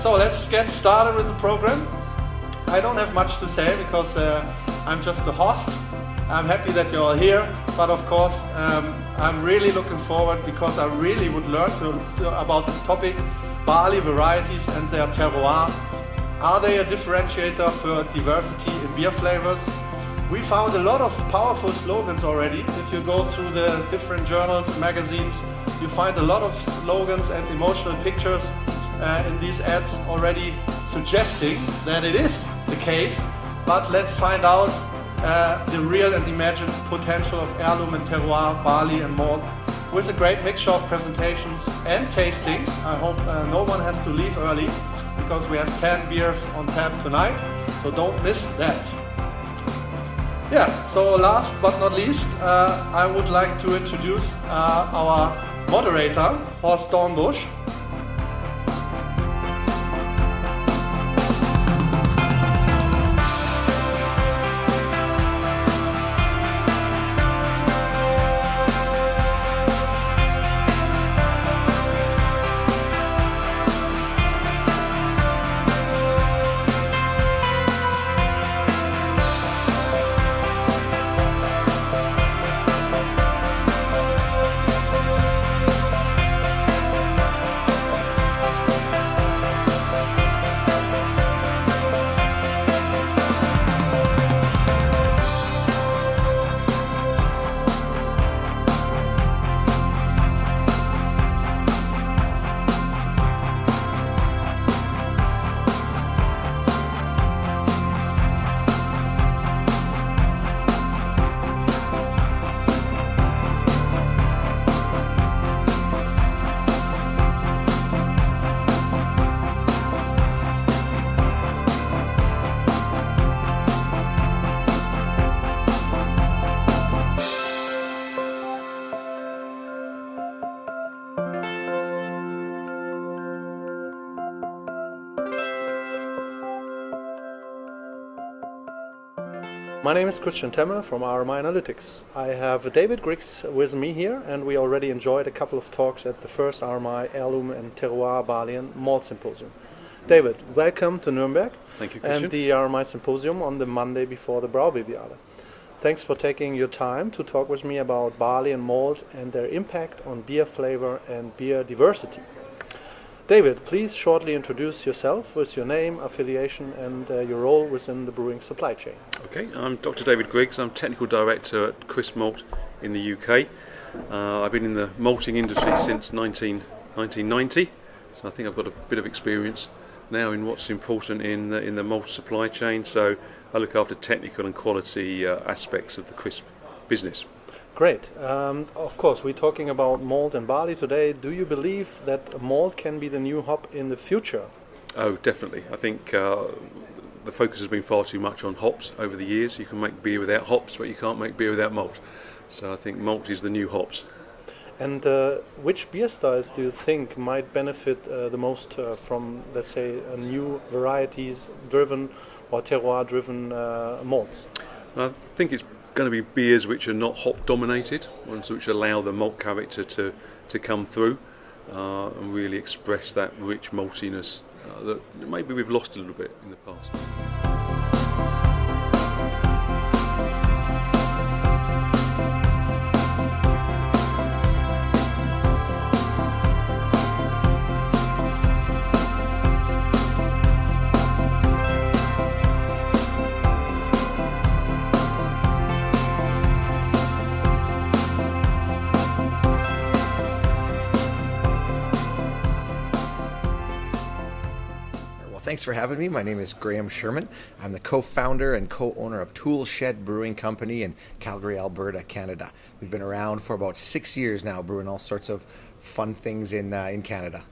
So let's get started with the program. I don't have much to say because I'm just the host. I'm happy that you're all here, but of course I'm really looking forward because I really would learn about this topic, barley varieties and their terroir. Are they a differentiator for diversity in beer flavors? We found a lot of powerful slogans already. If you go through the different journals and magazines, you find a lot of slogans and emotional pictures in these ads already suggesting that it is the case. But let's find out the real and imagined potential of Heirloom and Terroir, barley and malt, with a great mixture of presentations and tastings. I hope no one has to leave early because we have 10 beers on tap tonight, so don't miss that. Yeah, so last but not least, I would like to introduce our moderator, Horst Dornbusch. My name is Christian Temmer from RMI Analytics. I have David Griggs with me here, and we already enjoyed a couple of talks at the first RMI Heirloom and Terroir Barley and Malt Symposium. David, welcome to Nuremberg. Thank you, Christian. And the RMI Symposium on the Monday before the Braubiennale. Thanks for taking your time to talk with me about barley and malt and their impact on beer flavor and beer diversity. David, please shortly introduce yourself with your name, affiliation and your role within the brewing supply chain. Okay, I'm Dr. David Griggs. I'm Technical Director at Crisp Malt in the UK. I've been in the malting industry since 1990, so I think I've got a bit of experience now in what's important in the malt supply chain. So I look after technical and quality aspects of the crisp business. Great. Of course, we're talking about malt and barley today. Do you believe that malt can be the new hop in the future? Oh, definitely. I think the focus has been far too much on hops over the years. You can make beer without hops, but you can't make beer without malt. So I think malt is the new hops. And which beer styles do you think might benefit the most from, let's say, new varieties-driven or terroir-driven malts? I think it's going to be beers which are not hop dominated, ones which allow the malt character to come through and really express that rich maltiness that maybe we've lost a little bit in the past. Thanks for having me. My name is Graham Sherman. I'm the co-founder and co-owner of Tool Shed Brewing Company in Calgary, Alberta, Canada. We've been around for about 6 years now, brewing all sorts of fun things in Canada.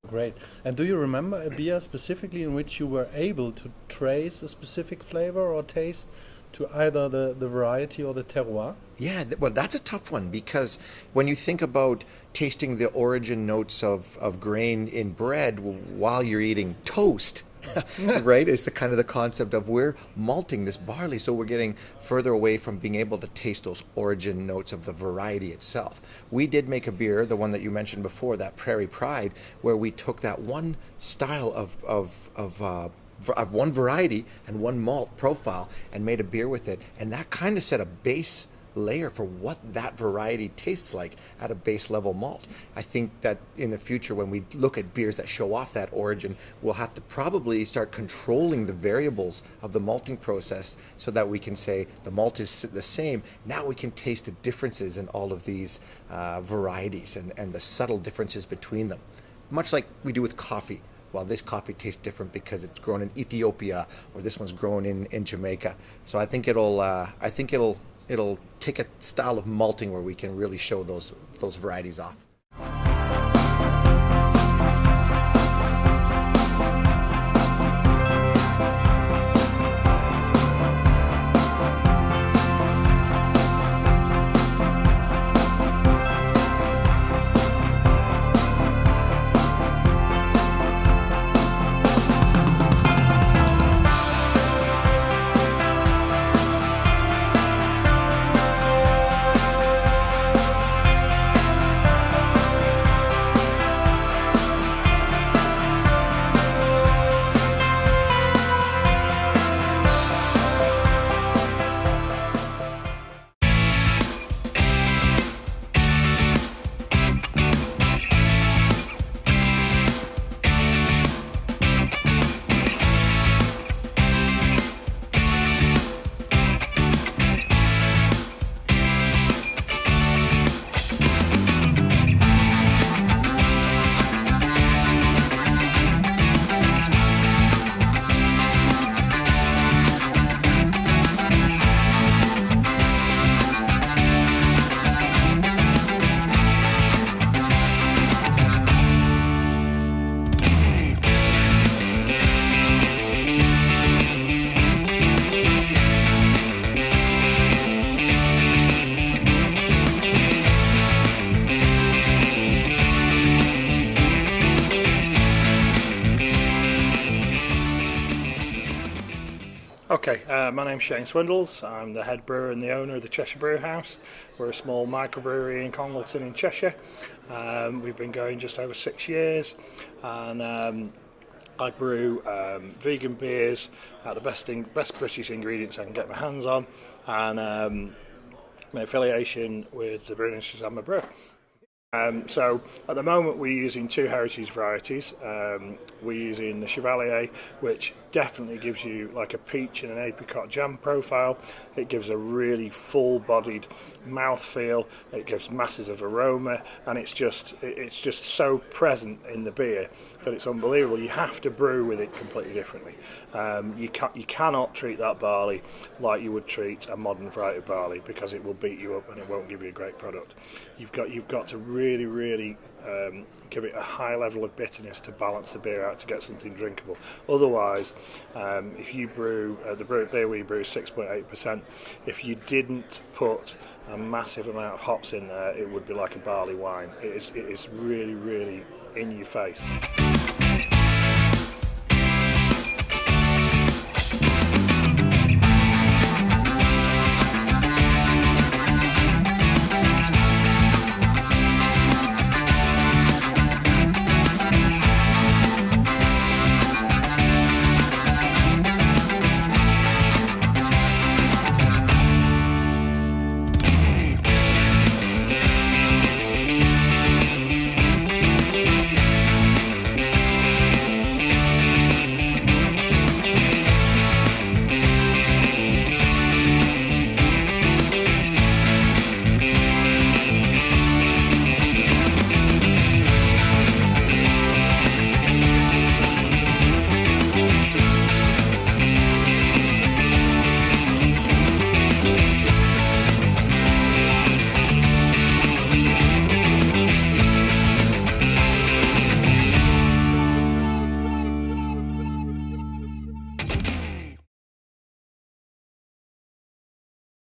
Great. And do you remember a beer specifically in which you were able to trace a specific flavor or taste to either the variety or the terroir? Yeah, well, that's a tough one because when you think about tasting the origin notes of grain in bread while you're eating toast, right? It's the kind of the concept of we're malting this barley, so we're getting further away from being able to taste those origin notes of the variety itself. We did make a beer, the one that you mentioned before, that Prairie Pride, where we took that one style of one variety and one malt profile and made a beer with it, and that kind of set a base layer for what that variety tastes like at a base level malt. I think that in the future, when we look at beers that show off that origin, we'll have to probably start controlling the variables of the malting process so that we can say the malt is the same. Now we can taste the differences in all of these varieties and the subtle differences between them, much like we do with coffee. Well, this coffee tastes different because it's grown in Ethiopia, or this one's grown in Jamaica. So I think it'll take a style of malting where we can really show those varieties off. Okay, my name's Shane Swindles. I'm the head brewer and the owner of the Cheshire Brew House. We're a small microbrewery in Congleton in Cheshire. We've been going just over 6 years, and I brew vegan beers at the best British ingredients I can get my hands on, and my affiliation with the Brewing Institute, I'm a brewer. So at the moment we're using two heritage varieties. We're using the Chevalier, which definitely gives you like a peach and an apricot jam profile. It gives a really full-bodied mouthfeel. It gives masses of aroma, and it's just so present in the beer that it's unbelievable. You have to brew with it completely differently. You cannot treat that barley like you would treat a modern variety of barley, because it will beat you up and it won't give you a great product. You've got to really give it a high level of bitterness to balance the beer out to get something drinkable. Otherwise, if you brew the beer we brew is 6.8%. If you didn't put a massive amount of hops in there, it would be like a barley wine. It is really in your face.